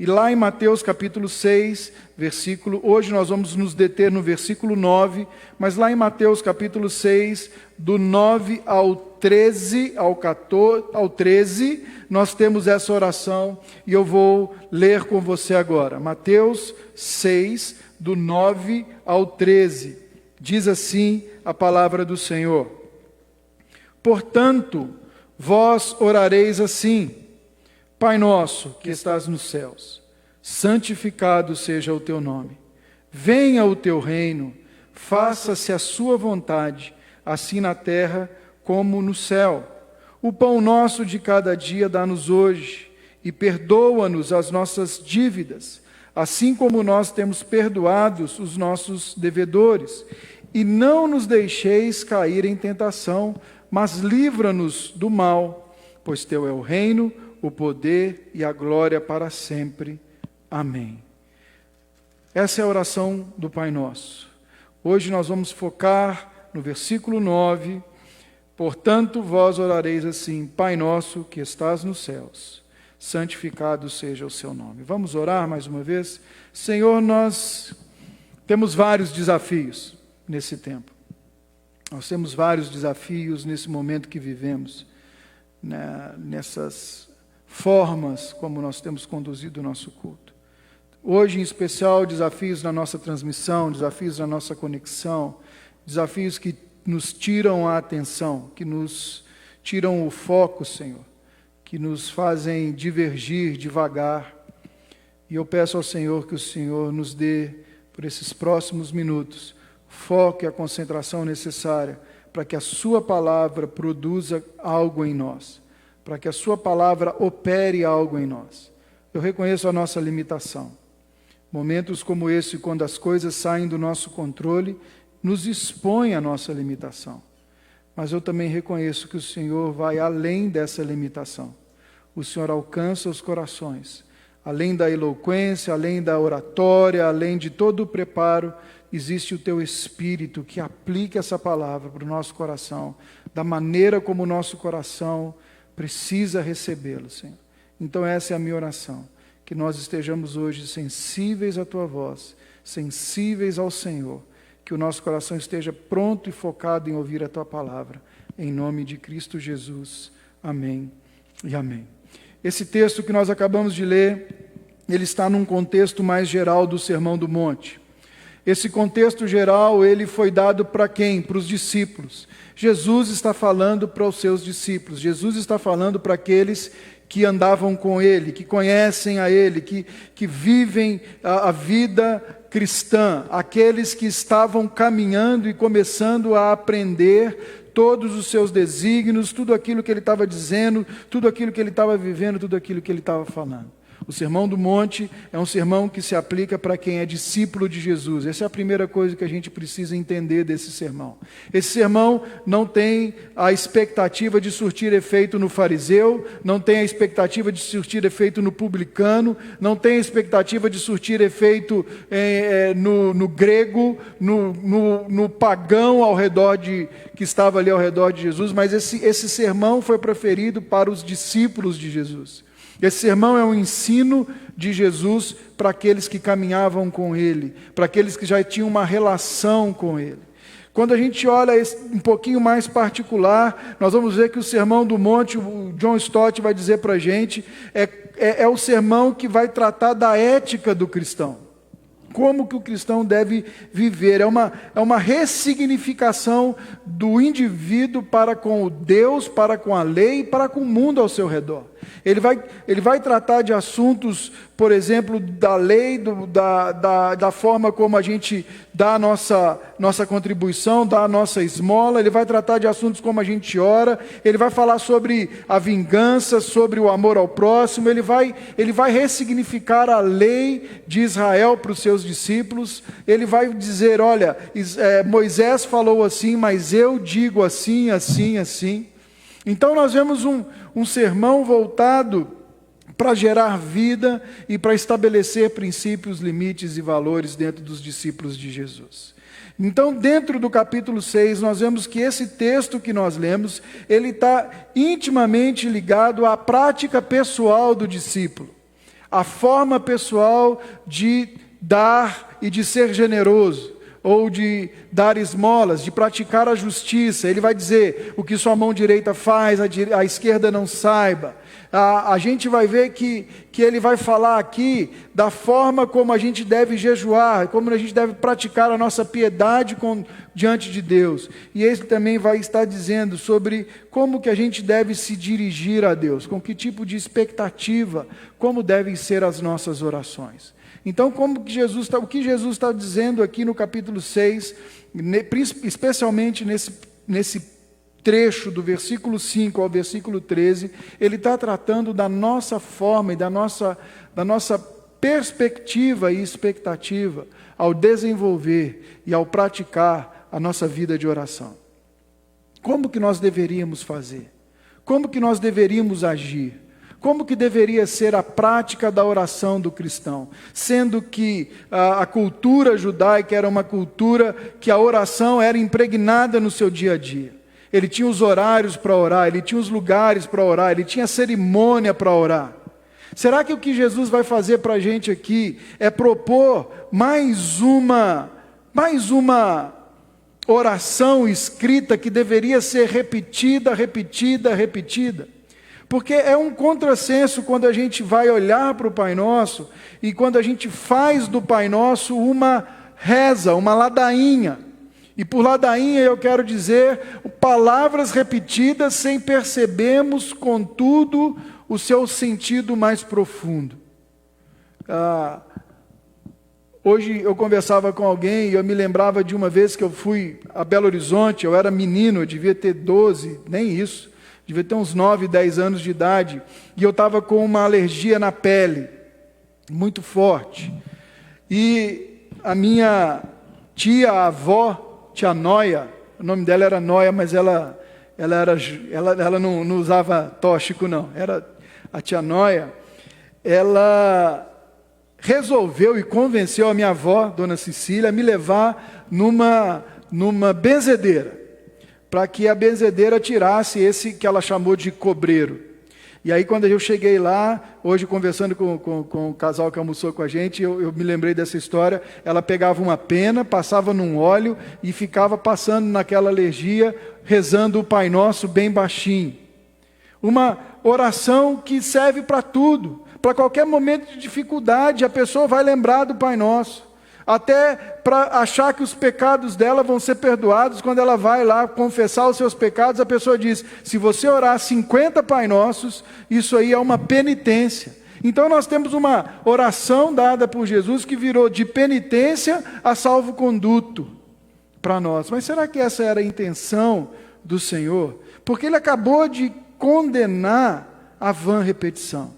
E lá em Mateus capítulo 6, hoje nós vamos nos deter no versículo 9, mas lá em Mateus capítulo 6, do 9 ao 13, ao 13, nós temos essa oração e eu vou ler com você agora. Mateus 6, do 9 ao 13, diz assim a palavra do Senhor: Portanto, vós orareis assim: Pai nosso que estás nos céus, santificado seja o teu nome. Venha o teu reino, faça-se a sua vontade, assim na terra como no céu. O pão nosso de cada dia dá-nos hoje, e perdoa-nos as nossas dívidas, assim como nós temos perdoados os nossos devedores. E não nos deixeis cair em tentação, mas livra-nos do mal, pois teu é o reino, o poder e a glória para sempre. Amém. Essa é a oração do Pai Nosso. Hoje nós vamos focar no versículo 9. Portanto, vós orareis assim: Pai nosso que estás nos céus, santificado seja o seu nome. Vamos orar mais uma vez? Senhor, nós temos vários desafios nesse tempo. Nós temos vários desafios nesse momento que vivemos, né, nessas formas como nós temos conduzido o nosso culto. Hoje, em especial, desafios na nossa transmissão, desafios na nossa conexão, desafios que nos tiram a atenção, que nos tiram o foco, Senhor, que nos fazem divergir devagar. E eu peço ao Senhor que o Senhor nos dê, por esses próximos minutos, foco e a concentração necessária para que a sua palavra produza algo em nós, para que a sua palavra opere algo em nós. Eu reconheço a nossa limitação. Momentos como esse, quando as coisas saem do nosso controle, nos expõem à nossa limitação. Mas eu também reconheço que o Senhor vai além dessa limitação. O Senhor alcança os corações. Além da eloquência, além da oratória, além de todo o preparo, existe o teu Espírito que aplica essa palavra para o nosso coração, da maneira como o nosso coração precisa recebê-lo, Senhor. Então essa é a minha oração, que nós estejamos hoje sensíveis à tua voz, sensíveis ao Senhor, que o nosso coração esteja pronto e focado em ouvir a tua palavra, em nome de Cristo Jesus. Amém e amém. Esse texto que nós acabamos de ler, ele está num contexto mais geral do Sermão do Monte. Esse contexto geral, ele foi dado para quem? Para os discípulos. Jesus está falando para os seus discípulos. Jesus está falando para aqueles que andavam com Ele, que conhecem a Ele, que vivem a vida cristã. Aqueles que estavam caminhando e começando a aprender todos os seus desígnios, tudo aquilo que Ele estava dizendo, tudo aquilo que Ele estava vivendo, tudo aquilo que Ele estava falando. O Sermão do Monte é um sermão que se aplica para quem é discípulo de Jesus. Essa é a primeira coisa que a gente precisa entender desse sermão. Esse sermão não tem a expectativa de surtir efeito no fariseu, não tem a expectativa de surtir efeito no publicano, não tem a expectativa de surtir efeito no grego, no pagão ao redor que estava ali ao redor de Jesus, mas esse sermão foi proferido para os discípulos de Jesus. Esse sermão é um ensino de Jesus para aqueles que caminhavam com Ele, para aqueles que já tinham uma relação com Ele. Quando a gente olha um pouquinho mais particular, nós vamos ver que o Sermão do Monte, o John Stott vai dizer para a gente, é o sermão que vai tratar da ética do cristão. Como que o cristão deve viver. É uma ressignificação do indivíduo para com o Deus, para com a lei e para com o mundo ao seu redor. Ele vai tratar de assuntos, por exemplo, da lei, da forma como a gente dá a nossa contribuição, dá a nossa esmola. Ele vai tratar de assuntos como a gente ora. Ele vai falar sobre a vingança, sobre o amor ao próximo. Ele vai ressignificar a lei de Israel para os seus discípulos. Ele vai dizer, olha, Moisés falou assim, mas eu digo assim, assim, assim. Então nós vemos um sermão voltado para gerar vida e para estabelecer princípios, limites e valores dentro dos discípulos de Jesus. Então, dentro do capítulo 6, nós vemos que esse texto que nós lemos, ele está intimamente ligado à prática pessoal do discípulo. a forma pessoal de dar e de ser generoso, ou de dar esmolas, de praticar a justiça. Ele vai dizer: o que sua mão direita faz, a esquerda não saiba. A gente vai ver que ele vai falar aqui da forma como a gente deve jejuar, como a gente deve praticar a nossa piedade diante de Deus. E ele também vai estar dizendo sobre como que a gente deve se dirigir a Deus, com que tipo de expectativa, como devem ser as nossas orações. Então, o que Jesus está dizendo aqui no capítulo 6, especialmente nesse trecho do versículo 5 ao versículo 13, ele está tratando da nossa forma e da nossa perspectiva e expectativa ao desenvolver e ao praticar a nossa vida de oração. Como que nós deveríamos fazer? Como que nós deveríamos agir? Como que deveria ser a prática da oração do cristão? Sendo que a cultura judaica era uma cultura que a oração era impregnada no seu dia a dia. Ele tinha os horários para orar, ele tinha os lugares para orar, ele tinha cerimônia para orar. Será que o que Jesus vai fazer para a gente aqui é propor mais uma oração escrita que deveria ser repetida? Porque é um contrassenso quando a gente vai olhar para o Pai Nosso e quando a gente faz do Pai Nosso uma reza, uma ladainha. E por ladainha eu quero dizer palavras repetidas sem percebermos, contudo, o seu sentido mais profundo. Hoje eu conversava com alguém e eu me lembrava de uma vez que eu fui a Belo Horizonte. Eu era menino, eu devia ter 12, nem isso, devia ter uns 9, 10 anos de idade, e eu estava com uma alergia na pele, muito forte. E a minha tia-avó, tia Noia, o nome dela era Noia, mas ela não usava tóxico, não. Era a tia Noia. Ela resolveu e convenceu a minha avó, dona Cecília, a me levar numa benzedeira, para que a benzedeira tirasse esse que ela chamou de cobreiro. E aí quando eu cheguei lá, hoje conversando com o casal que almoçou com a gente, eu me lembrei dessa história. Ela pegava uma pena, passava num óleo e ficava passando naquela alergia, rezando o Pai Nosso bem baixinho. Uma oração que serve para tudo. Para qualquer momento de dificuldade, a pessoa vai lembrar do Pai Nosso. Até para achar que os pecados dela vão ser perdoados, quando ela vai lá confessar os seus pecados, a pessoa diz: se você orar 50 Pai Nossos, isso aí é uma penitência. Então nós temos uma oração dada por Jesus que virou de penitência a salvo-conduto para nós. Mas será que essa era a intenção do Senhor? Porque Ele acabou de condenar a vã repetição.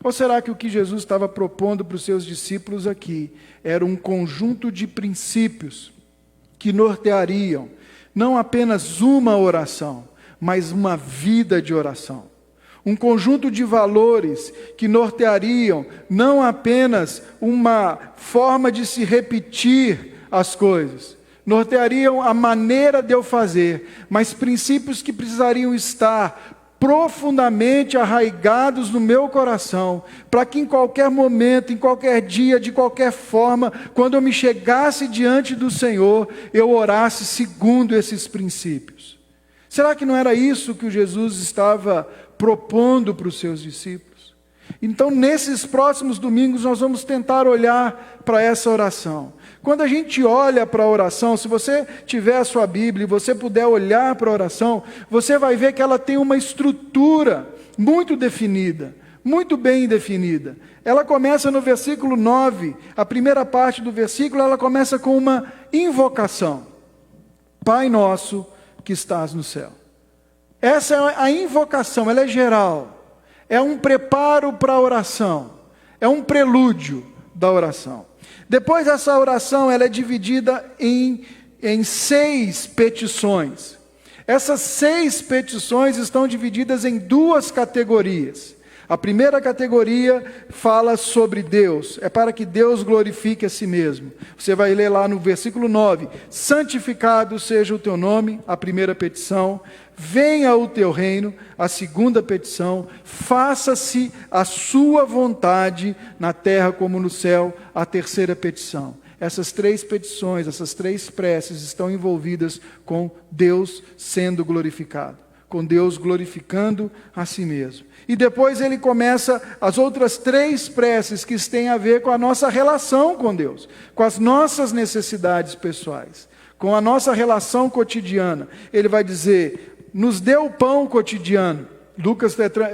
Ou será que o que Jesus estava propondo para os seus discípulos aqui era um conjunto de princípios que norteariam não apenas uma oração, mas uma vida de oração? Um conjunto de valores que norteariam não apenas uma forma de se repetir as coisas, norteariam a maneira de eu fazer, mas princípios que precisariam estar profundamente arraigados no meu coração, para que em qualquer momento, em qualquer dia, de qualquer forma, quando eu me chegasse diante do Senhor, eu orasse segundo esses princípios. Será que não era isso que o Jesus estava propondo para os seus discípulos? Então, nesses próximos domingos, nós vamos tentar olhar para essa oração. Quando a gente olha para a oração, se você tiver a sua Bíblia e você puder olhar para a oração, você vai ver que ela tem uma estrutura muito definida, muito bem definida. Ela começa no versículo 9, a primeira parte do versículo, ela começa com uma invocação. Pai nosso que estás no céu. Essa é a invocação, ela é geral. É um preparo para a oração. É um prelúdio da oração. Depois essa oração ela é dividida em 6 petições. Essas 6 petições estão divididas em 2 categorias. A primeira categoria fala sobre Deus, é para que Deus glorifique a si mesmo. Você vai ler lá no versículo 9: santificado seja o teu nome, a primeira petição. Venha o teu reino, a segunda petição. Faça-se a sua vontade na terra como no céu, a terceira petição. Essas três petições, essas três preces estão envolvidas com Deus sendo glorificado, com Deus glorificando a si mesmo. E depois ele começa as outras três preces que têm a ver com a nossa relação com Deus, com as nossas necessidades pessoais, com a nossa relação cotidiana. Ele vai dizer: nos dê o pão cotidiano.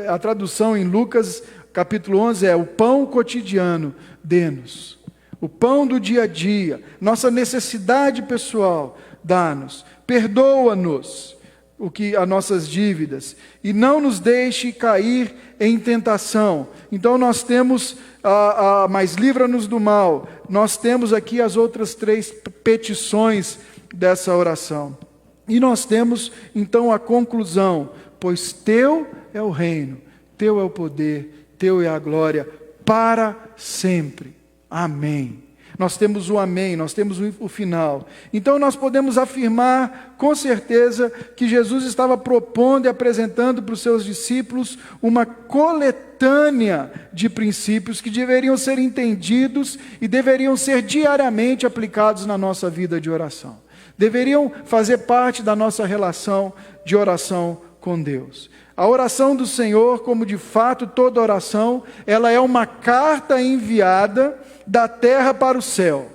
A tradução em Lucas capítulo 11 é: o pão cotidiano dê-nos. O pão do dia a dia, nossa necessidade pessoal, dá-nos. Perdoa-nos as nossas dívidas e não nos deixe cair em tentação. Então nós temos, mas livra-nos do mal. Nós temos aqui as outras três petições dessa oração. E nós temos então a conclusão: pois teu é o reino, teu é o poder, teu é a glória, para sempre. Amém. Nós temos o amém, nós temos o final. Então nós podemos afirmar com certeza que Jesus estava propondo e apresentando para os seus discípulos uma coletânea de princípios que deveriam ser entendidos e deveriam ser diariamente aplicados na nossa vida de oração. Deveriam fazer parte da nossa relação de oração com Deus. A oração do Senhor, como de fato toda oração, ela é uma carta enviada da terra para o céu.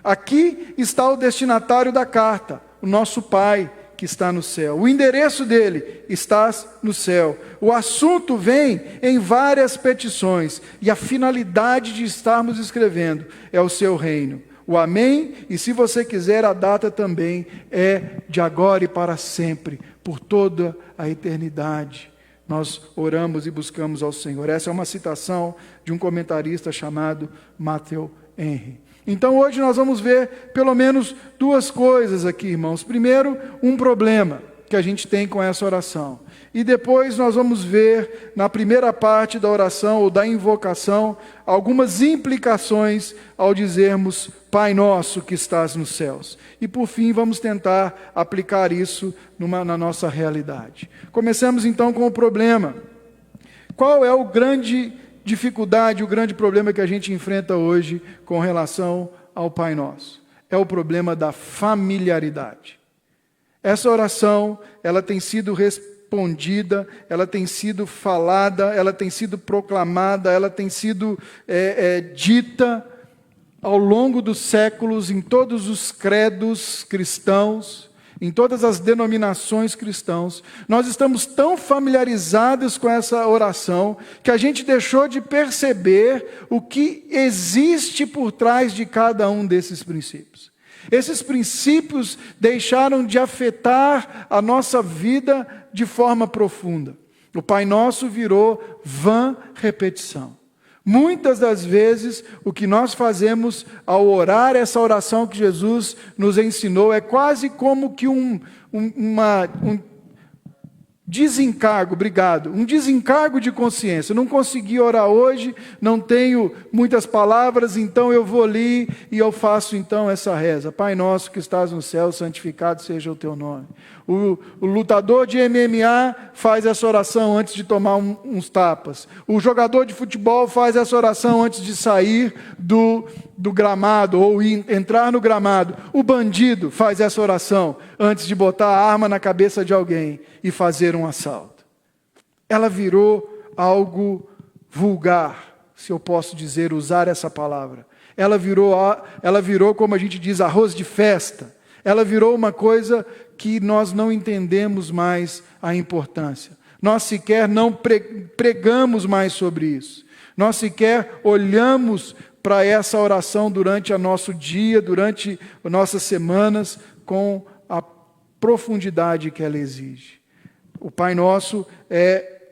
Aqui está o destinatário da carta, o nosso Pai que está no céu. O endereço dele está no céu. O assunto vem em várias petições e a finalidade de estarmos escrevendo é o seu reino. O amém, e se você quiser, a data também é de agora e para sempre, por toda a eternidade. Nós oramos e buscamos ao Senhor. Essa é uma citação de um comentarista chamado Matthew Henry. Então hoje nós vamos ver pelo menos duas coisas aqui, irmãos. Primeiro, um problema que a gente tem com essa oração. E depois nós vamos ver, na primeira parte da oração ou da invocação, algumas implicações ao dizermos Pai Nosso que estás nos céus. E por fim vamos tentar aplicar isso na nossa realidade. Começamos então com o problema. Qual é a grande dificuldade, o grande problema que a gente enfrenta hoje com relação ao Pai Nosso? É o problema da familiaridade. Essa oração, ela tem sido respondida, ela tem sido falada, ela tem sido proclamada, ela tem sido dita ao longo dos séculos em todos os credos cristãos, em todas as denominações cristãs. Nós estamos tão familiarizados com essa oração que a gente deixou de perceber o que existe por trás de cada um desses princípios. Esses princípios deixaram de afetar a nossa vida de forma profunda. O Pai Nosso virou vã repetição. Muitas das vezes, o que nós fazemos ao orar essa oração que Jesus nos ensinou é quase como que um desencargo, um desencargo de consciência. Não consegui orar hoje, não tenho muitas palavras, então eu vou ali e eu faço então essa reza. Pai Nosso que estás no céu, santificado seja o teu nome. O lutador de MMA faz essa oração antes de tomar uns tapas. O jogador de futebol faz essa oração antes de sair do gramado ou entrar no gramado. O bandido faz essa oração antes de botar a arma na cabeça de alguém e fazer um assalto. Ela virou algo vulgar, se eu posso dizer, usar essa palavra. Ela virou, como a gente diz, arroz de festa. Ela virou uma coisa que nós não entendemos mais a importância. Nós sequer não pregamos mais sobre isso. Nós sequer olhamos para essa oração durante o nosso dia, durante nossas semanas, com a profundidade que ela exige. O Pai Nosso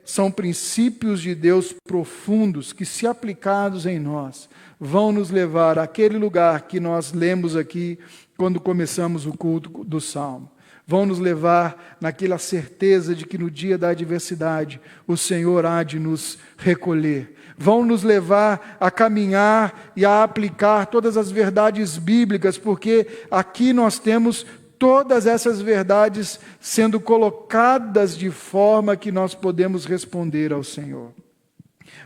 são princípios de Deus profundos que, se aplicados em nós, vão nos levar àquele lugar que nós lemos aqui quando começamos o culto do Salmo. vão nos levar naquela certeza de que no dia da adversidade o Senhor há de nos recolher. Vão nos levar a caminhar e a aplicar todas as verdades bíblicas, porque aqui nós temos todas essas verdades sendo colocadas de forma que nós podemos responder ao Senhor.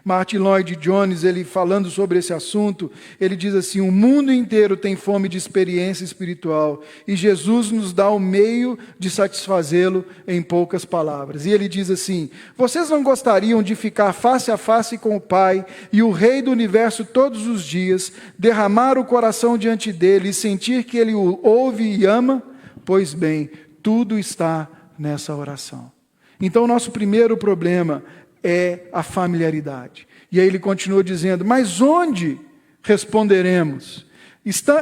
Martin Lloyd-Jones, ele falando sobre esse assunto, ele diz assim: o mundo inteiro tem fome de experiência espiritual e Jesus nos dá o meio de satisfazê-lo em poucas palavras. E ele diz assim: vocês não gostariam de ficar face a face com o Pai e o Rei do Universo todos os dias, derramar o coração diante dele e sentir que ele o ouve e ama? Pois bem, tudo está nessa oração. Então, nosso primeiro problema é a familiaridade. E aí ele continua dizendo: mas onde responderemos?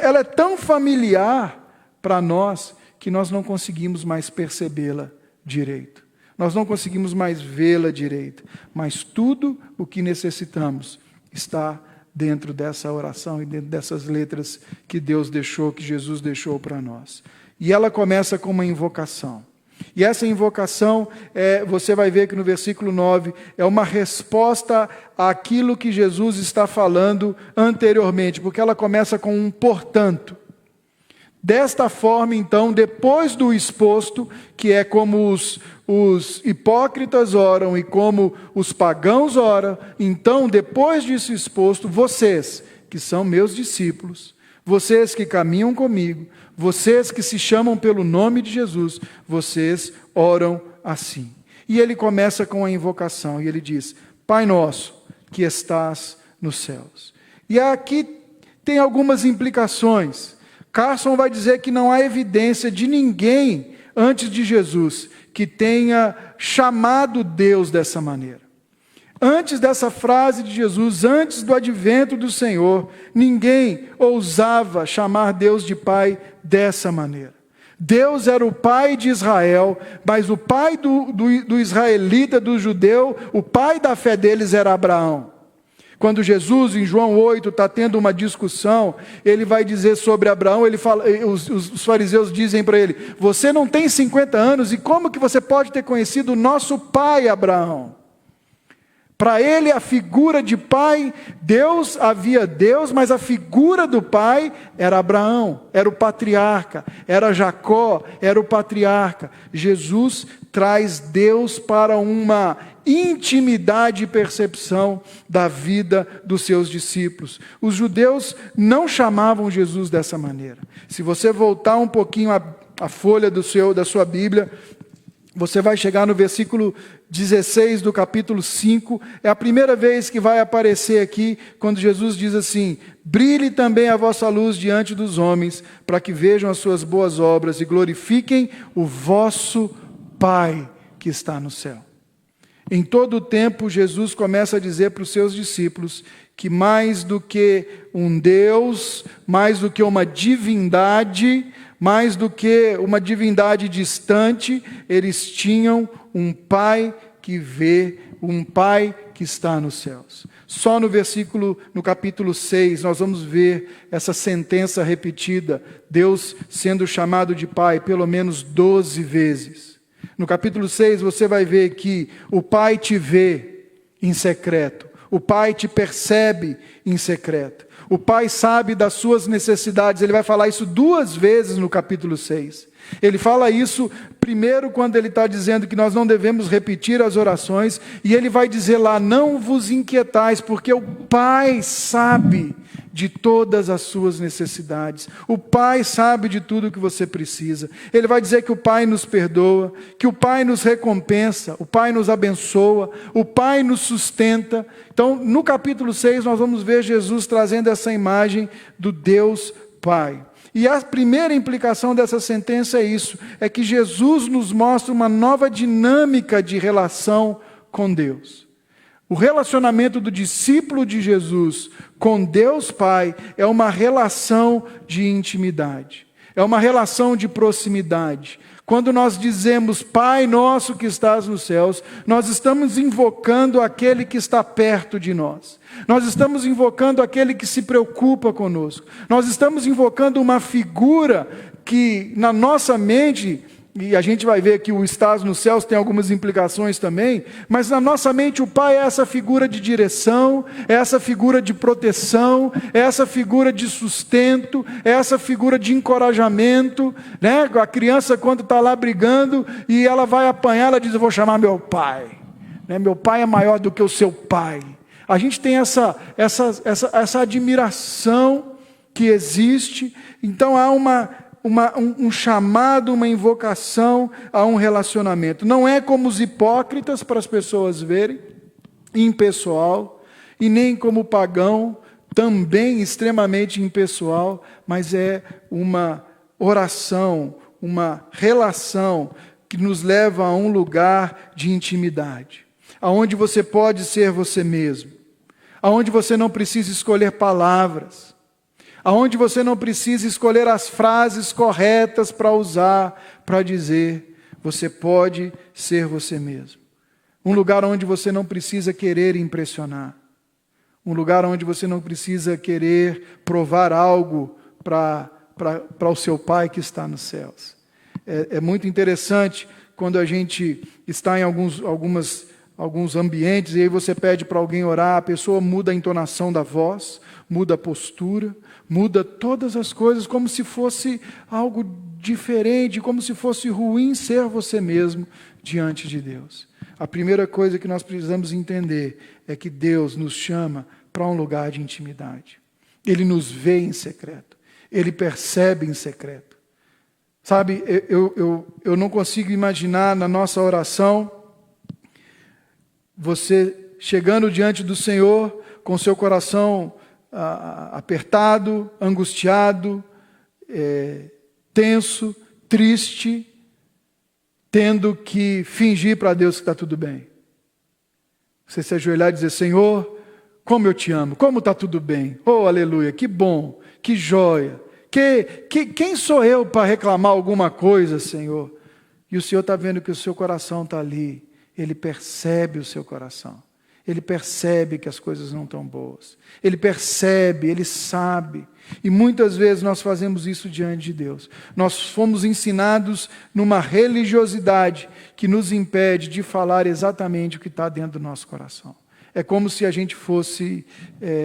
Ela é tão familiar para nós que nós não conseguimos mais percebê-la direito. Nós não conseguimos mais vê-la direito. Mas tudo o que necessitamos está dentro dessa oração e dentro dessas letras que Deus deixou, que Jesus deixou para nós. E ela começa com uma invocação. E essa invocação, você vai ver que no versículo 9, é uma resposta àquilo que Jesus está falando anteriormente, porque ela começa com um portanto. Desta forma, então, depois do exposto, que é como os hipócritas oram e como os pagãos oram, então, depois disso exposto, vocês, que são meus discípulos, vocês que caminham comigo, vocês que se chamam pelo nome de Jesus, vocês oram assim. E ele começa com a invocação, e ele diz: Pai nosso, que estás nos céus. E aqui tem algumas implicações. Carson vai dizer que não há evidência de ninguém antes de Jesus que tenha chamado Deus dessa maneira. Antes dessa frase de Jesus, antes do advento do Senhor, ninguém ousava chamar Deus de Pai dessa maneira. Deus era o Pai de Israel, mas o pai do israelita, do judeu, o pai da fé deles era Abraão. Quando Jesus, em João 8, está tendo uma discussão, ele vai dizer sobre Abraão, os fariseus dizem para ele: você não tem 50 anos, e como que você pode ter conhecido o nosso pai Abraão? Para ele, a figura de pai, havia Deus, mas a figura do pai era Abraão, era o patriarca, era Jacó, era o patriarca. Jesus traz Deus para uma intimidade e percepção da vida dos seus discípulos. Os judeus não chamavam Jesus dessa maneira. Se você voltar um pouquinho a folha da sua Bíblia, você vai chegar no versículo 16 do capítulo 5, é a primeira vez que vai aparecer aqui, quando Jesus diz assim: brilhe também a vossa luz diante dos homens, para que vejam as suas boas obras e glorifiquem o vosso Pai que está no céu. Em todo o tempo, Jesus começa a dizer para os seus discípulos que mais do que um Deus, mais do que uma divindade, mais do que uma divindade distante, eles tinham um Pai que vê, um Pai que está nos céus. Só no capítulo 6, nós vamos ver essa sentença repetida, Deus sendo chamado de Pai pelo menos 12 vezes. No capítulo 6, você vai ver que o Pai te vê em secreto, o Pai te percebe em secreto. O Pai sabe das suas necessidades. Ele vai falar isso 2 vezes no capítulo 6. Ele fala isso primeiro quando ele está dizendo que nós não devemos repetir as orações. E ele vai dizer lá: não vos inquietais, porque o Pai sabe de todas as suas necessidades. O Pai sabe de tudo que você precisa. Ele vai dizer que o Pai nos perdoa, que o Pai nos recompensa, o Pai nos abençoa, o Pai nos sustenta. Então, no capítulo 6, nós vamos ver Jesus trazendo essa imagem do Deus Pai. E a primeira implicação dessa sentença é isso, é que Jesus nos mostra uma nova dinâmica de relação com Deus. O relacionamento do discípulo de Jesus com Deus Pai é uma relação de intimidade, é uma relação de proximidade. Quando nós dizemos Pai nosso que estás nos céus, nós estamos invocando aquele que está perto de nós. Nós estamos invocando aquele que se preocupa conosco. Nós estamos invocando uma figura que na nossa mente e a gente vai ver que o estás nos céus tem algumas implicações também, mas na nossa mente o Pai é essa figura de direção, é essa figura de proteção, é essa figura de sustento, é essa figura de encorajamento, né? A criança quando está lá brigando e ela vai apanhar, ela diz: eu vou chamar meu pai, né? Meu pai é maior do que o seu pai. A gente tem essa admiração que existe, então há um chamado, uma invocação a um relacionamento. Não é como os hipócritas, para as pessoas verem, impessoal, e nem como o pagão, também extremamente impessoal, mas é uma oração, uma relação que nos leva a um lugar de intimidade, aonde você pode ser você mesmo, aonde você não precisa escolher palavras, aonde você não precisa escolher as frases corretas para usar, para dizer, você pode ser você mesmo. Um lugar onde você não precisa querer impressionar. Um lugar onde você não precisa querer provar algo para o seu Pai que está nos céus. É muito interessante quando a gente está em alguns ambientes e aí você pede para alguém orar, a pessoa muda a entonação da voz, muda a postura, muda todas as coisas como se fosse algo diferente, como se fosse ruim ser você mesmo diante de Deus. A primeira coisa que nós precisamos entender é que Deus nos chama para um lugar de intimidade. Ele nos vê em secreto, Ele percebe em secreto. Sabe, eu não consigo imaginar na nossa oração você chegando diante do Senhor com seu coração apertado, angustiado, tenso, triste, tendo que fingir para Deus que está tudo bem. Você se ajoelhar e dizer: Senhor, como eu te amo, como está tudo bem, oh aleluia, que bom, que joia, quem sou eu para reclamar alguma coisa, Senhor? E o Senhor está vendo que o seu coração está ali, Ele percebe o seu coração. Ele percebe que as coisas não estão boas. Ele percebe, Ele sabe. E muitas vezes nós fazemos isso diante de Deus. Nós fomos ensinados numa religiosidade que nos impede de falar exatamente o que está dentro do nosso coração. É como se a gente fosse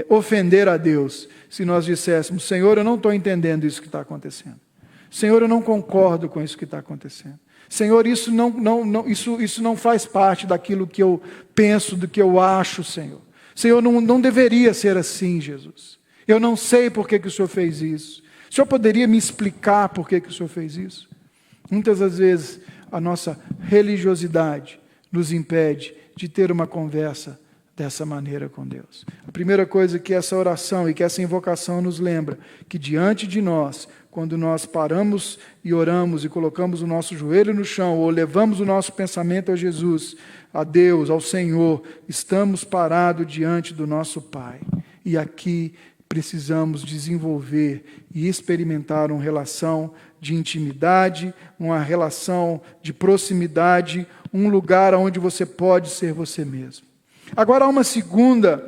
ofender a Deus, se nós disséssemos: Senhor, eu não estou entendendo isso que está acontecendo. Senhor, eu não concordo com isso que está acontecendo. Senhor, isso não faz parte daquilo que eu penso, do que eu acho, Senhor. Senhor, não deveria ser assim, Jesus. Eu não sei por que o Senhor fez isso. O Senhor poderia me explicar por que o Senhor fez isso? Muitas das vezes a nossa religiosidade nos impede de ter uma conversa dessa maneira com Deus. A primeira coisa que essa oração e que essa invocação nos lembra, que diante de nós, quando nós paramos e oramos e colocamos o nosso joelho no chão, ou levamos o nosso pensamento a Jesus, a Deus, ao Senhor, estamos parados diante do nosso Pai. E aqui precisamos desenvolver e experimentar uma relação de intimidade, uma relação de proximidade, um lugar onde você pode ser você mesmo. Agora há uma segunda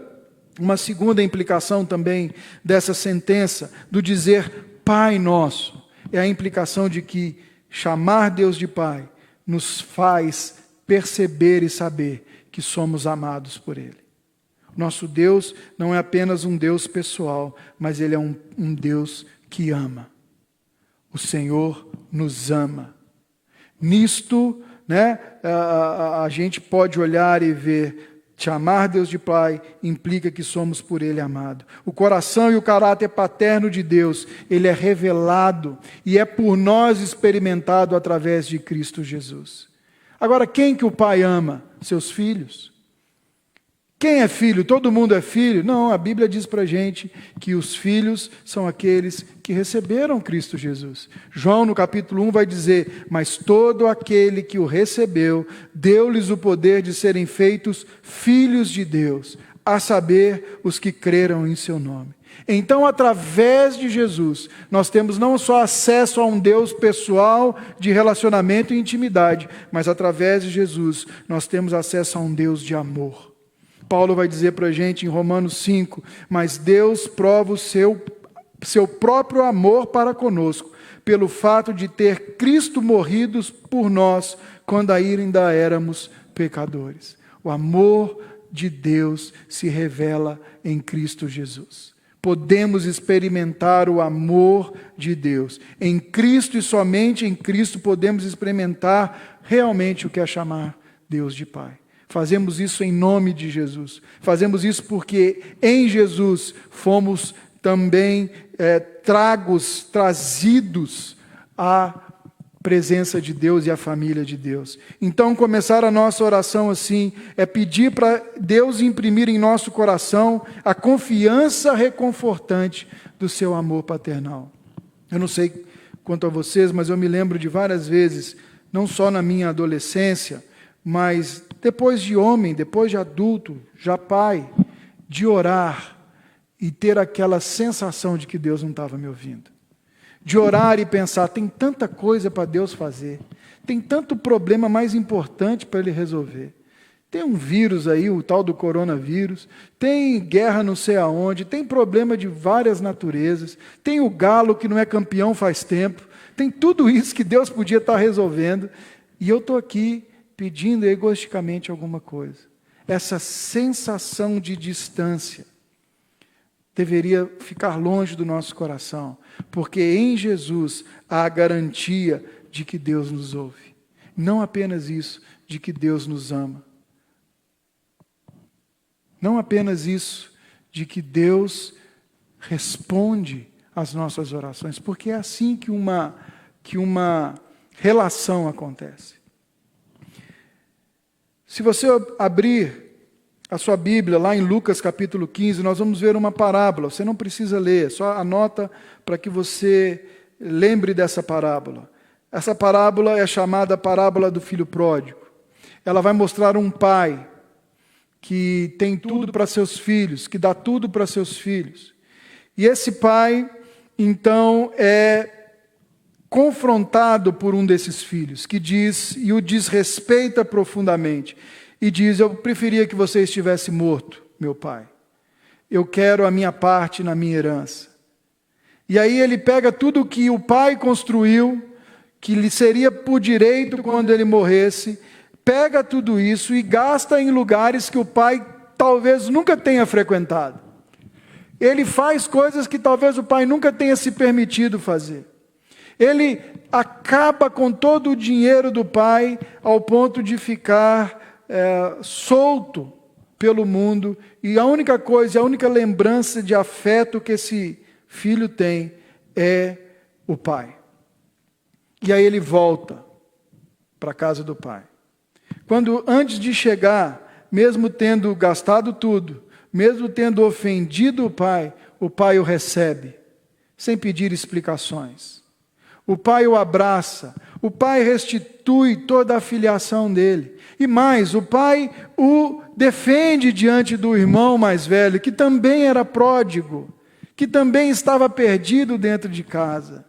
implicação também dessa sentença, do dizer Pai Nosso. É a implicação de que chamar Deus de Pai nos faz perceber e saber que somos amados por Ele. Nosso Deus não é apenas um Deus pessoal, mas Ele é um Deus que ama. O Senhor nos ama. Nisto, né, a gente pode olhar e ver. Chamar Deus de Pai implica que somos por Ele amados. O coração e o caráter paterno de Deus, Ele é revelado e é por nós experimentado através de Cristo Jesus. Agora, quem que o Pai ama? Seus filhos. Quem é filho? Todo mundo é filho? Não, a Bíblia diz para a gente que os filhos são aqueles que receberam Cristo Jesus. João, no capítulo 1, vai dizer: mas todo aquele que o recebeu, deu-lhes o poder de serem feitos filhos de Deus, a saber, os que creram em seu nome. Então, através de Jesus, nós temos não só acesso a um Deus pessoal de relacionamento e intimidade, mas através de Jesus, nós temos acesso a um Deus de amor. Paulo vai dizer para a gente em Romanos 5, mas Deus prova o seu próprio amor para conosco, pelo fato de ter Cristo morrido por nós, quando ainda éramos pecadores. O amor de Deus se revela em Cristo Jesus. Podemos experimentar o amor de Deus. Em Cristo e somente em Cristo podemos experimentar realmente o que é chamar Deus de Pai. Fazemos isso em nome de Jesus. Fazemos isso porque em Jesus fomos também trazidos à presença de Deus e à família de Deus. Então, começar a nossa oração assim, é pedir para Deus imprimir em nosso coração a confiança reconfortante do seu amor paternal. Eu não sei quanto a vocês, mas eu me lembro de várias vezes, não só na minha adolescência, mas depois de homem, depois de adulto, já pai, de orar e ter aquela sensação de que Deus não estava me ouvindo. De orar e pensar, tem tanta coisa para Deus fazer, tem tanto problema mais importante para Ele resolver. Tem um vírus aí, o tal do coronavírus, tem guerra não sei aonde, tem problema de várias naturezas, tem o Galo que não é campeão faz tempo, tem tudo isso que Deus podia estar resolvendo, e eu estou aqui pedindo egoisticamente alguma coisa. Essa sensação de distância deveria ficar longe do nosso coração, porque em Jesus há a garantia de que Deus nos ouve. Não apenas isso, de que Deus nos ama. Não apenas isso, de que Deus responde às nossas orações, porque é assim que uma relação acontece. Se você abrir a sua Bíblia, lá em Lucas capítulo 15, nós vamos ver uma parábola. Você não precisa ler, só anota para que você lembre dessa parábola. Essa parábola é chamada parábola do filho pródigo. Ela vai mostrar um pai que tem tudo para seus filhos, que dá tudo para seus filhos. E esse pai, então, é confrontado por um desses filhos, que diz, e o desrespeita profundamente, e diz, eu preferia que você estivesse morto, meu pai. Eu quero a minha parte na minha herança. E aí ele pega tudo que o pai construiu, que lhe seria por direito quando ele morresse, pega tudo isso e gasta em lugares que o pai talvez nunca tenha frequentado. Ele faz coisas que talvez o pai nunca tenha se permitido fazer. Ele acaba com todo o dinheiro do pai ao ponto de ficar solto pelo mundo, e a única coisa, a única lembrança de afeto que esse filho tem é o pai. E aí ele volta para a casa do pai. Quando antes de chegar, mesmo tendo gastado tudo, mesmo tendo ofendido o pai o recebe, sem pedir explicações. O pai o abraça, o pai restitui toda a filiação dele. E mais, o pai o defende diante do irmão mais velho, que também era pródigo, que também estava perdido dentro de casa.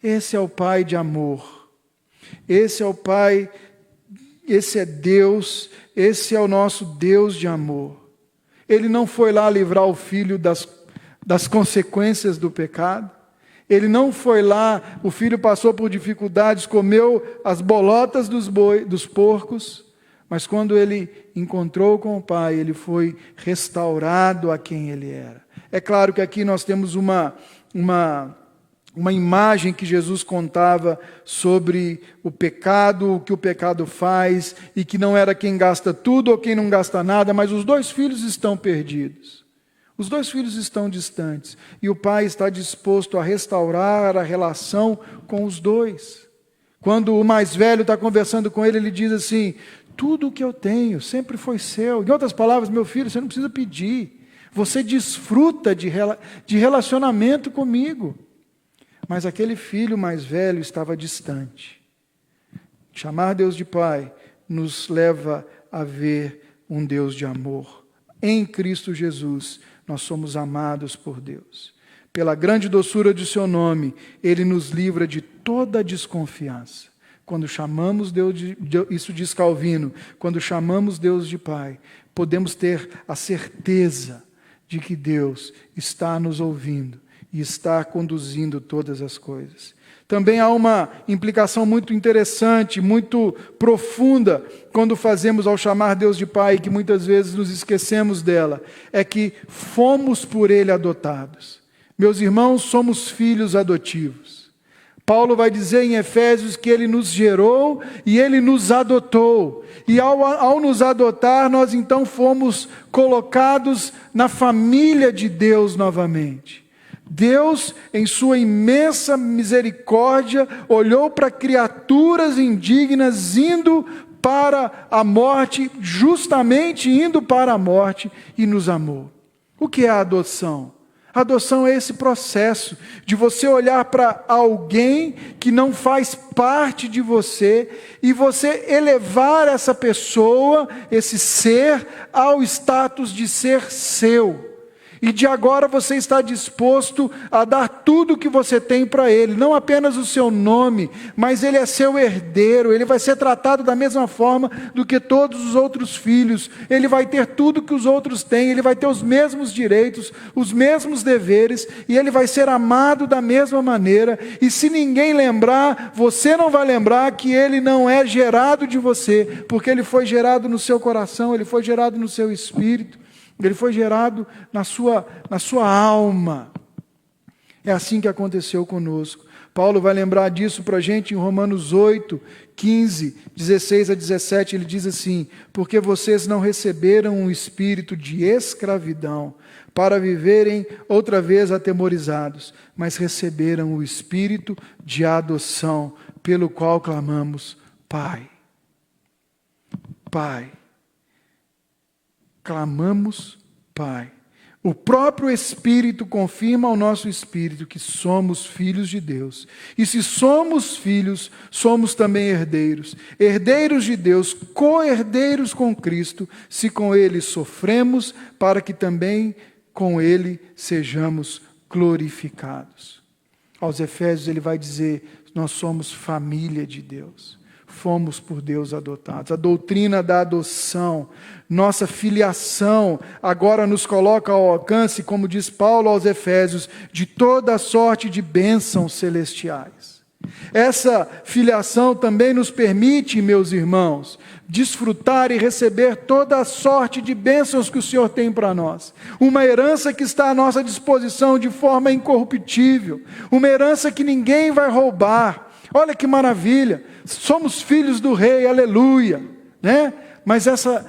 Esse é o pai de amor. Esse é o pai, esse é Deus, esse é o nosso Deus de amor. Ele não foi lá livrar o filho das consequências do pecado. Ele não foi lá, o filho passou por dificuldades, comeu as bolotas dos porcos, mas quando ele encontrou com o pai, ele foi restaurado a quem ele era. É claro que aqui nós temos uma imagem que Jesus contava sobre o pecado, o que o pecado faz, e que não era quem gasta tudo ou quem não gasta nada, mas os dois filhos estão perdidos. Os dois filhos estão distantes, e o pai está disposto a restaurar a relação com os dois. Quando o mais velho está conversando com ele, ele diz assim, tudo o que eu tenho sempre foi seu. Em outras palavras, meu filho, você não precisa pedir. Você desfruta de relacionamento comigo. Mas aquele filho mais velho estava distante. Chamar Deus de Pai nos leva a ver um Deus de amor. Em Cristo Jesus, nós somos amados por Deus. Pela grande doçura de seu nome, Ele nos livra de toda desconfiança. Quando chamamos Deus isso diz Calvino, quando chamamos Deus de Pai, podemos ter a certeza de que Deus está nos ouvindo e está conduzindo todas as coisas. Também há uma implicação muito interessante, muito profunda, quando fazemos ao chamar Deus de Pai, que muitas vezes nos esquecemos dela, é que fomos por Ele adotados. Meus irmãos, somos filhos adotivos. Paulo vai dizer em Efésios que Ele nos gerou e Ele nos adotou. E ao nos adotar, nós então fomos colocados na família de Deus novamente. Deus, em sua imensa misericórdia, olhou para criaturas indignas indo para a morte, justamente indo para a morte, e nos amou. O que é a adoção? A adoção é esse processo de você olhar para alguém que não faz parte de você e você elevar essa pessoa, esse ser, ao status de ser seu. E de agora você está disposto a dar tudo o que você tem para ele, não apenas o seu nome, mas ele é seu herdeiro, ele vai ser tratado da mesma forma do que todos os outros filhos, ele vai ter tudo que os outros têm, ele vai ter os mesmos direitos, os mesmos deveres, e ele vai ser amado da mesma maneira, e se ninguém lembrar, você não vai lembrar que ele não é gerado de você, porque ele foi gerado no seu coração, ele foi gerado no seu espírito, ele foi gerado na sua alma. É assim que aconteceu conosco. Paulo vai lembrar disso para a gente em Romanos 8, 15, 16 a 17. Ele diz assim: porque vocês não receberam um espírito de escravidão para viverem outra vez atemorizados, mas receberam o espírito de adoção, pelo qual clamamos, Pai. Pai. Clamamos, Pai. O próprio Espírito confirma ao nosso espírito que somos filhos de Deus. E se somos filhos, somos também herdeiros. Herdeiros de Deus, co-herdeiros com Cristo, se com Ele sofremos, para que também com Ele sejamos glorificados. Aos Efésios ele vai dizer, nós somos família de Deus. Fomos por Deus adotados. A doutrina da adoção, nossa filiação, agora nos coloca ao alcance, como diz Paulo aos Efésios, de toda sorte de bênçãos celestiais. Essa filiação também nos permite, meus irmãos, desfrutar e receber toda a sorte de bênçãos que o Senhor tem para nós. Uma herança que está à nossa disposição de forma incorruptível. Uma herança que ninguém vai roubar. Olha que maravilha, somos filhos do rei, aleluia, né? Mas essa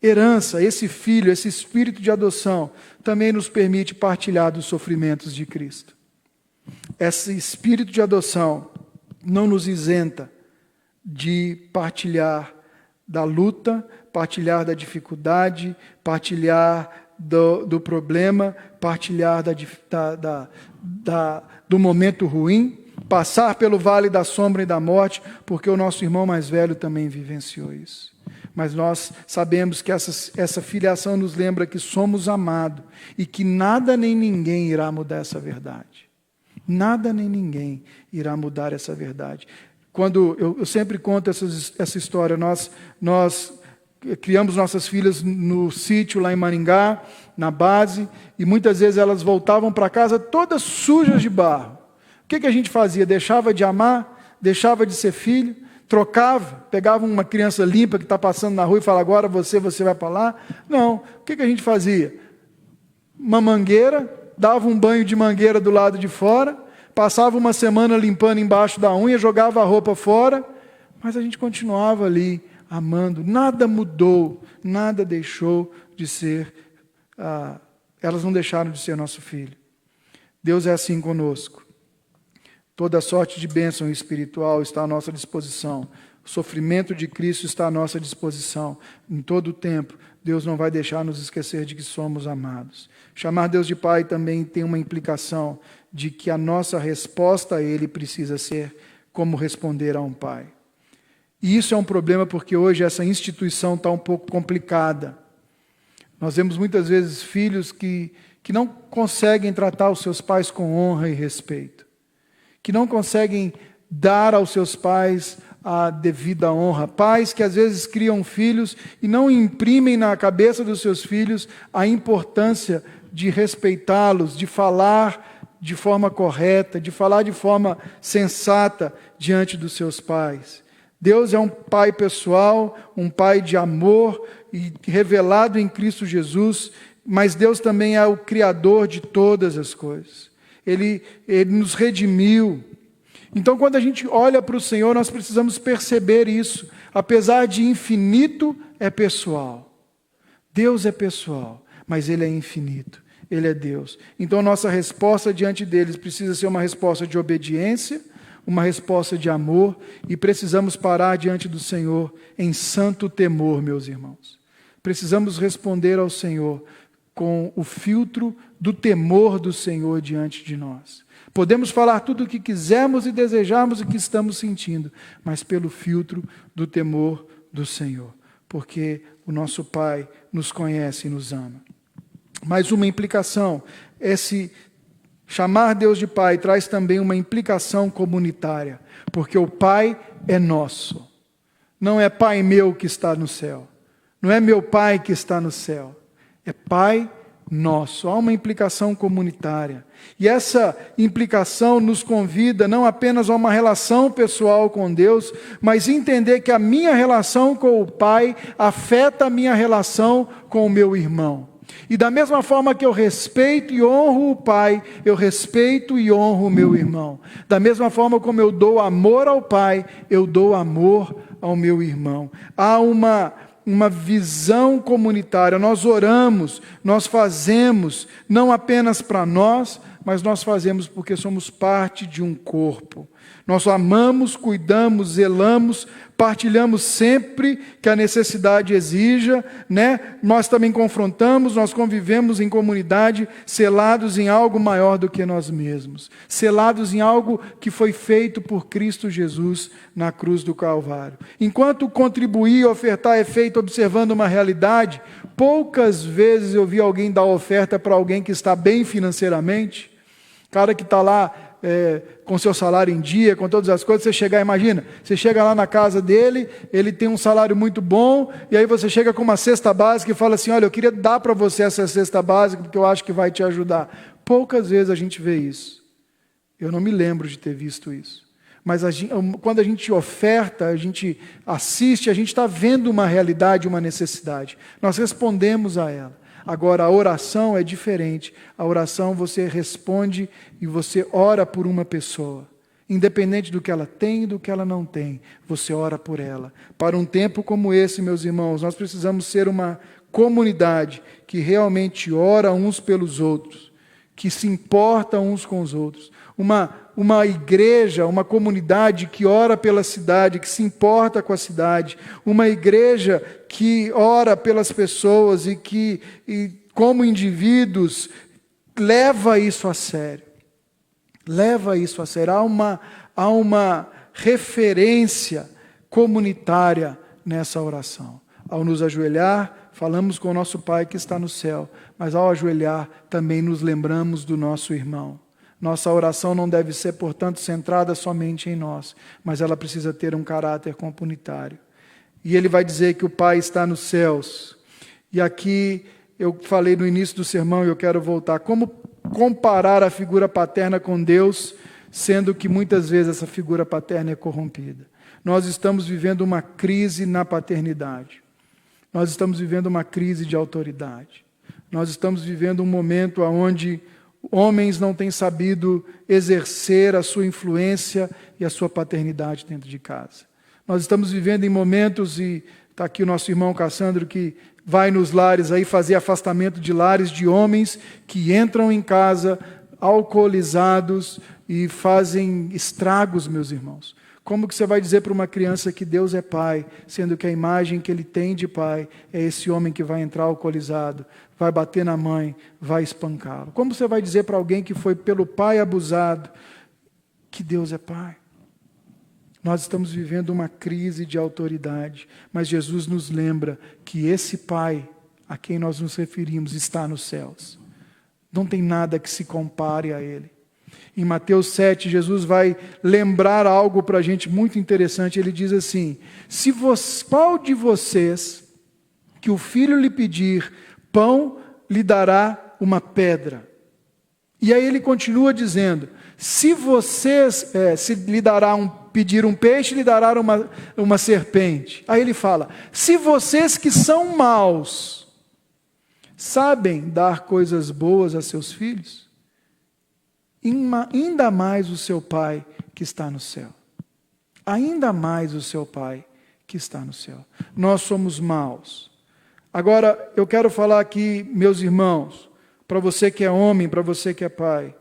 herança, esse filho, esse espírito de adoção, também nos permite partilhar dos sofrimentos de Cristo. Esse espírito de adoção não nos isenta de partilhar da luta, partilhar da dificuldade, partilhar do problema, partilhar do momento ruim, passar pelo vale da sombra e da morte, porque o nosso irmão mais velho também vivenciou isso. Mas nós sabemos que essa filiação nos lembra que somos amados e que nada nem ninguém irá mudar essa verdade. Nada nem ninguém irá mudar essa verdade. Quando eu sempre conto essa história, nós criamos nossas filhas no sítio lá em Maringá, na base, e muitas vezes elas voltavam para casa todas sujas de barro. O que a gente fazia? Deixava de amar, deixava de ser filho, trocava, pegava uma criança limpa que está passando na rua e falava, agora você vai para lá. Não, o que a gente fazia? Uma mangueira, dava um banho de mangueira do lado de fora, passava uma semana limpando embaixo da unha, jogava a roupa fora, mas a gente continuava ali amando. Nada mudou, nada deixou de ser, elas não deixaram de ser nosso filho. Deus é assim conosco. Toda sorte de bênção espiritual está à nossa disposição. O sofrimento de Cristo está à nossa disposição. Em todo o tempo, Deus não vai deixar nos esquecer de que somos amados. Chamar Deus de Pai também tem uma implicação de que a nossa resposta a Ele precisa ser como responder a um pai. E isso é um problema porque hoje essa instituição está um pouco complicada. Nós vemos muitas vezes filhos que não conseguem tratar os seus pais com honra e respeito. Que não conseguem dar aos seus pais a devida honra. Pais que às vezes criam filhos e não imprimem na cabeça dos seus filhos a importância de respeitá-los, de falar de forma correta, de falar de forma sensata diante dos seus pais. Deus é um pai pessoal, um pai de amor e revelado em Cristo Jesus, mas Deus também é o Criador de todas as coisas. Ele nos redimiu. Então, quando a gente olha para o Senhor, nós precisamos perceber isso. Apesar de infinito, é pessoal. Deus é pessoal, mas Ele é infinito. Ele é Deus. Então, nossa resposta diante deles precisa ser uma resposta de obediência, uma resposta de amor, e precisamos parar diante do Senhor em santo temor, meus irmãos. Precisamos responder ao Senhor com o filtro do temor do Senhor diante de nós. Podemos falar tudo o que quisermos e desejarmos e que estamos sentindo, mas pelo filtro do temor do Senhor, porque o nosso Pai nos conhece e nos ama. Mais uma implicação, esse chamar Deus de Pai traz também uma implicação comunitária, porque o Pai é nosso. Não é Pai meu que está no céu, não é meu Pai que está no céu, é Pai nosso. Há uma implicação comunitária. E essa implicação nos convida não apenas a uma relação pessoal com Deus, mas entender que a minha relação com o Pai afeta a minha relação com o meu irmão. E da mesma forma que eu respeito e honro o Pai, eu respeito e honro o meu irmão. Da mesma forma como eu dou amor ao Pai, eu dou amor ao meu irmão. Há uma visão comunitária. Nós oramos, nós fazemos, não apenas para nós, mas nós fazemos porque somos parte de um corpo. Nós amamos, cuidamos, zelamos, partilhamos sempre que a necessidade exija, Nós também confrontamos, nós convivemos em comunidade, selados em algo maior do que nós mesmos, selados em algo que foi feito por Cristo Jesus na cruz do Calvário. Enquanto contribuir e ofertar é feito observando uma realidade, poucas vezes eu vi alguém dar oferta para alguém que está bem financeiramente, cara que está lá com seu salário em dia, com todas as coisas, imagina, você chega lá na casa dele, ele tem um salário muito bom, e aí você chega com uma cesta básica e fala assim, olha, eu queria dar para você essa cesta básica, porque eu acho que vai te ajudar. Poucas vezes a gente vê isso. Eu não me lembro de ter visto isso. Mas quando a gente oferta, a gente assiste, a gente está vendo uma realidade, uma necessidade. Nós respondemos a ela. Agora, a oração é diferente. A oração você responde e você ora por uma pessoa. Independente do que ela tem e do que ela não tem, você ora por ela. Para um tempo como esse, meus irmãos, nós precisamos ser uma comunidade que realmente ora uns pelos outros, que se importa uns com os outros. Uma igreja, uma comunidade que ora pela cidade, que se importa com a cidade. Uma igreja que ora pelas pessoas e como indivíduos, leva isso a sério. Leva isso a sério. Há uma referência comunitária nessa oração. Ao nos ajoelhar, falamos com o nosso Pai que está no céu, mas ao ajoelhar também nos lembramos do nosso irmão. Nossa oração não deve ser, portanto, centrada somente em nós, mas ela precisa ter um caráter comunitário. E ele vai dizer que o Pai está nos céus. E aqui eu falei no início do sermão e eu quero voltar. Como comparar a figura paterna com Deus, sendo que muitas vezes essa figura paterna é corrompida? Nós estamos vivendo uma crise na paternidade. Nós estamos vivendo uma crise de autoridade. Nós estamos vivendo um momento onde homens não têm sabido exercer a sua influência e a sua paternidade dentro de casa. Nós estamos vivendo em momentos, e está aqui o nosso irmão Cassandro, que vai nos lares aí fazer afastamento de lares de homens que entram em casa alcoolizados e fazem estragos, meus irmãos. Como que você vai dizer para uma criança que Deus é pai, sendo que a imagem que ele tem de pai é esse homem que vai entrar alcoolizado, vai bater na mãe, vai espancá-lo? Como você vai dizer para alguém que foi pelo pai abusado que Deus é pai? Nós estamos vivendo uma crise de autoridade, mas Jesus nos lembra que esse Pai a quem nós nos referimos está nos céus. Não tem nada que se compare a Ele. Em Mateus 7, Jesus vai lembrar algo para a gente muito interessante. Ele diz assim, qual de vocês que o filho lhe pedir pão, lhe dará uma pedra? E aí ele continua dizendo, se vocês, pedir um peixe, lhe dará uma serpente. Aí ele fala, se vocês que são maus, sabem dar coisas boas a seus filhos, ainda mais o seu Pai que está no céu. Ainda mais o seu Pai que está no céu. Nós somos maus. Agora, eu quero falar aqui, meus irmãos, para você que é homem, para você que é pai,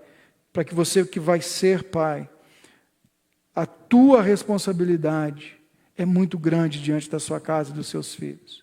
para que você que vai ser pai, a tua responsabilidade é muito grande diante da sua casa e dos seus filhos.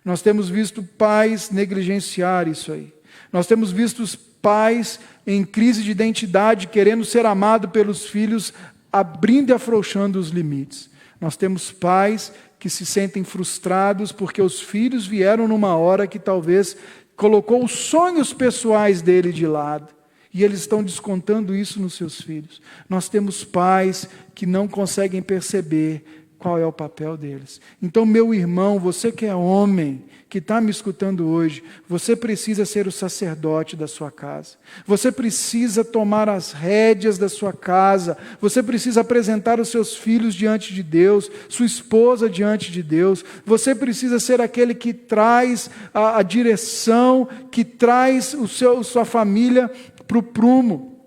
Nós temos visto pais negligenciar isso aí. Nós temos visto os pais em crise de identidade, querendo ser amado pelos filhos, abrindo e afrouxando os limites. Nós temos pais que se sentem frustrados porque os filhos vieram numa hora que talvez colocou os sonhos pessoais dele de lado. E eles estão descontando isso nos seus filhos. Nós temos pais que não conseguem perceber qual é o papel deles. Então, meu irmão, você que é homem, que está me escutando hoje, você precisa ser o sacerdote da sua casa. Você precisa tomar as rédeas da sua casa. Você precisa apresentar os seus filhos diante de Deus, sua esposa diante de Deus. Você precisa ser aquele que traz a direção, que traz sua família para o prumo.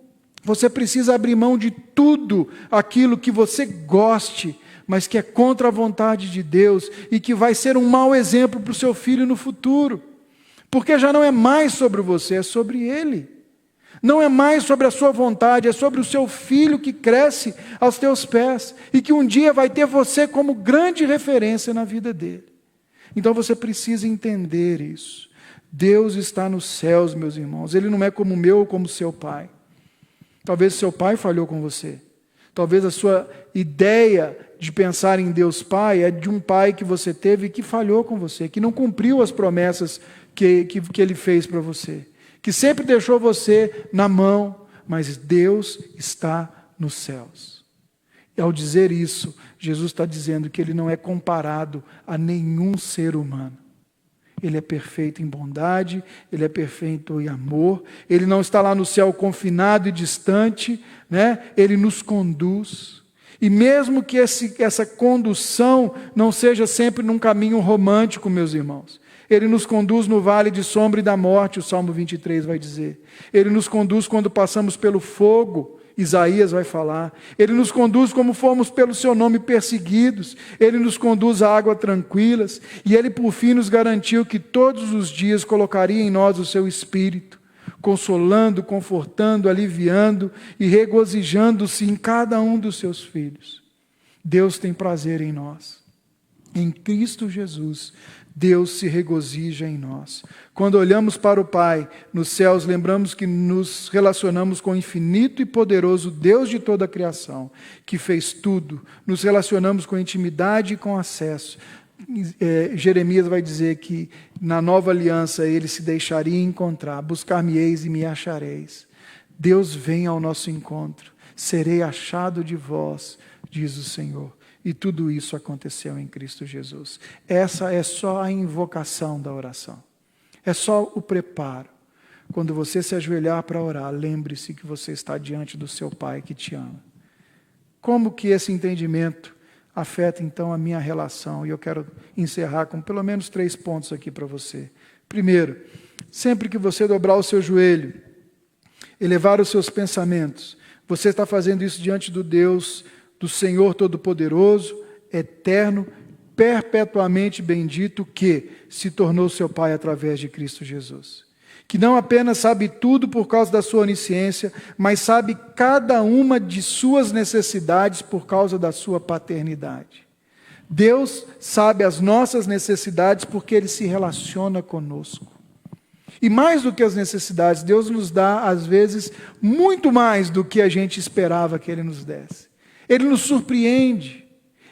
Você precisa abrir mão de tudo aquilo que você goste, mas que é contra a vontade de Deus e que vai ser um mau exemplo para o seu filho no futuro. Porque já não é mais sobre você, é sobre ele. Não é mais sobre a sua vontade, é sobre o seu filho que cresce aos teus pés e que um dia vai ter você como grande referência na vida dele. Então você precisa entender isso. Deus está nos céus, meus irmãos. Ele não é como o meu ou como o seu pai. Talvez seu pai falhou com você. Talvez a sua ideia de pensar em Deus Pai é de um pai que você teve que falhou com você, que não cumpriu as promessas que Ele fez para você, que sempre deixou você na mão, mas Deus está nos céus. E ao dizer isso, Jesus está dizendo que Ele não é comparado a nenhum ser humano. Ele é perfeito em bondade, Ele é perfeito em amor, Ele não está lá no céu confinado e distante, né? Ele nos conduz. E mesmo que essa condução não seja sempre num caminho romântico, meus irmãos, Ele nos conduz no vale de sombra e da morte, o Salmo 23 vai dizer. Ele nos conduz quando passamos pelo fogo, Isaías vai falar. Ele nos conduz como fomos pelo seu nome perseguidos. Ele nos conduz a águas tranquilas. E Ele por fim nos garantiu que todos os dias colocaria em nós o seu Espírito, consolando, confortando, aliviando e regozijando-se em cada um dos seus filhos. Deus tem prazer em nós. Em Cristo Jesus, Deus se regozija em nós. Quando olhamos para o Pai nos céus, lembramos que nos relacionamos com o infinito e poderoso Deus de toda a criação, que fez tudo. Nos relacionamos com intimidade e com acesso. Jeremias vai dizer que na nova aliança Ele se deixaria encontrar. Buscar-me-eis e me achareis. Deus vem ao nosso encontro. Serei achado de vós, diz o Senhor. E tudo isso aconteceu em Cristo Jesus. Essa é só a invocação da oração. É só o preparo. Quando você se ajoelhar para orar, lembre-se que você está diante do seu Pai que te ama. Como que esse entendimento afeta então a minha relação? E eu quero encerrar com pelo menos 3 pontos aqui para você. Primeiro, sempre que você dobrar o seu joelho, elevar os seus pensamentos, você está fazendo isso diante do Deus, do Senhor Todo-Poderoso, eterno, perpetuamente bendito, que se tornou seu Pai através de Cristo Jesus. Que não apenas sabe tudo por causa da sua onisciência, mas sabe cada uma de suas necessidades por causa da sua paternidade. Deus sabe as nossas necessidades porque Ele se relaciona conosco. E mais do que as necessidades, Deus nos dá, às vezes, muito mais do que a gente esperava que Ele nos desse. Ele nos surpreende,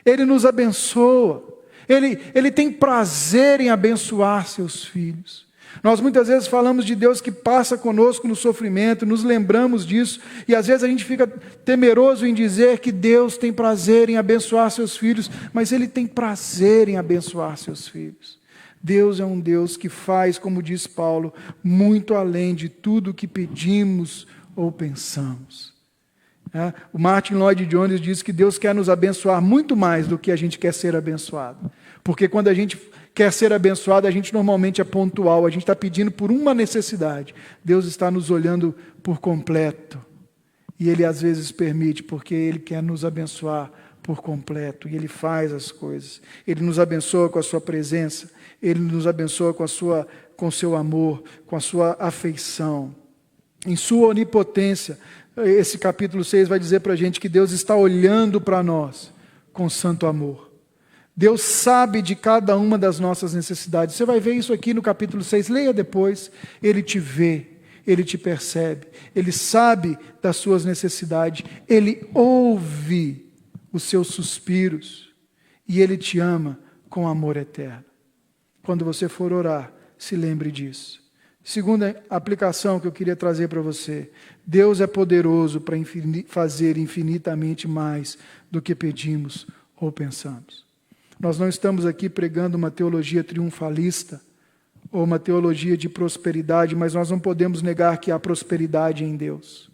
Ele nos abençoa, Ele tem prazer em abençoar seus filhos. Nós muitas vezes falamos de Deus que passa conosco no sofrimento, nos lembramos disso, e às vezes a gente fica temeroso em dizer que Deus tem prazer em abençoar seus filhos, mas Ele tem prazer em abençoar seus filhos. Deus é um Deus que faz, como diz Paulo, muito além de tudo que pedimos ou pensamos. O Martin Lloyd Jones diz que Deus quer nos abençoar muito mais do que a gente quer ser abençoado. Porque quando a gente quer ser abençoado, a gente normalmente é pontual, a gente está pedindo por uma necessidade. Deus está nos olhando por completo. E Ele às vezes permite, porque Ele quer nos abençoar por completo. E Ele faz as coisas. Ele nos abençoa com a sua presença. Ele nos abençoa com o seu amor, com a sua afeição. Em sua onipotência, esse capítulo 6 vai dizer para a gente que Deus está olhando para nós com santo amor. Deus sabe de cada uma das nossas necessidades. Você vai ver isso aqui no capítulo 6, leia depois. Ele te vê, Ele te percebe, Ele sabe das suas necessidades, Ele ouve os seus suspiros e Ele te ama com amor eterno. Quando você for orar, se lembre disso. Segunda aplicação que eu queria trazer para você. Deus é poderoso para fazer infinitamente mais do que pedimos ou pensamos. Nós não estamos aqui pregando uma teologia triunfalista ou uma teologia de prosperidade, mas nós não podemos negar que há prosperidade em Deus,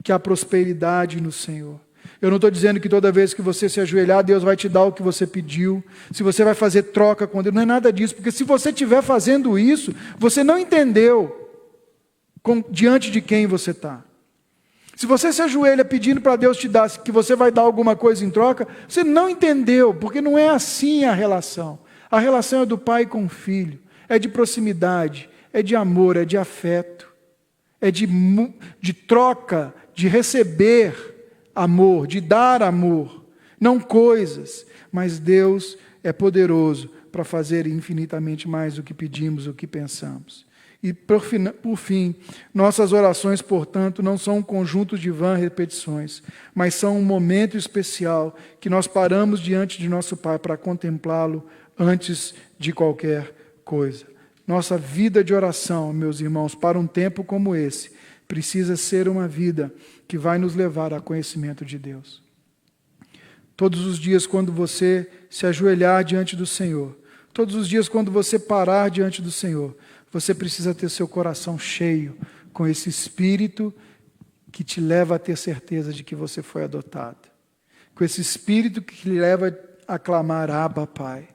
que há prosperidade no Senhor. Eu não estou dizendo que toda vez que você se ajoelhar, Deus vai te dar o que você pediu, se você vai fazer troca com Deus, não é nada disso, porque se você estiver fazendo isso, você não entendeu diante de quem você está. Se você se ajoelha pedindo para Deus te dar, que você vai dar alguma coisa em troca, você não entendeu, porque não é assim a relação. A relação é do pai com o filho, é de proximidade, é de amor, é de afeto, é de troca, de receber amor, de dar amor, não coisas, mas Deus é poderoso para fazer infinitamente mais do que pedimos, do que pensamos. E por fim, nossas orações, portanto, não são um conjunto de vãs repetições, mas são um momento especial que nós paramos diante de nosso Pai para contemplá-lo antes de qualquer coisa. Nossa vida de oração, meus irmãos, para um tempo como esse, precisa ser uma vida que vai nos levar a conhecimento de Deus. Todos os dias, quando você se ajoelhar diante do Senhor, todos os dias, quando você parar diante do Senhor, você precisa ter seu coração cheio com esse Espírito que te leva a ter certeza de que você foi adotado. Com esse Espírito que te leva a clamar, Abba, Pai.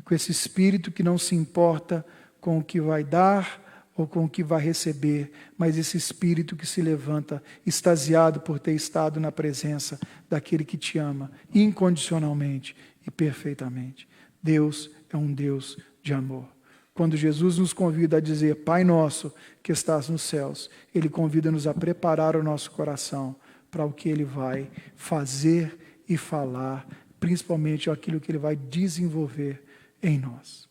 Com esse Espírito que não se importa com o que vai dar ou com o que vai receber, mas esse Espírito que se levanta, extasiado por ter estado na presença daquele que te ama, incondicionalmente e perfeitamente. Deus é um Deus de amor. Quando Jesus nos convida a dizer, Pai nosso que estás nos céus, Ele convida-nos a preparar o nosso coração para o que Ele vai fazer e falar, principalmente aquilo que Ele vai desenvolver em nós.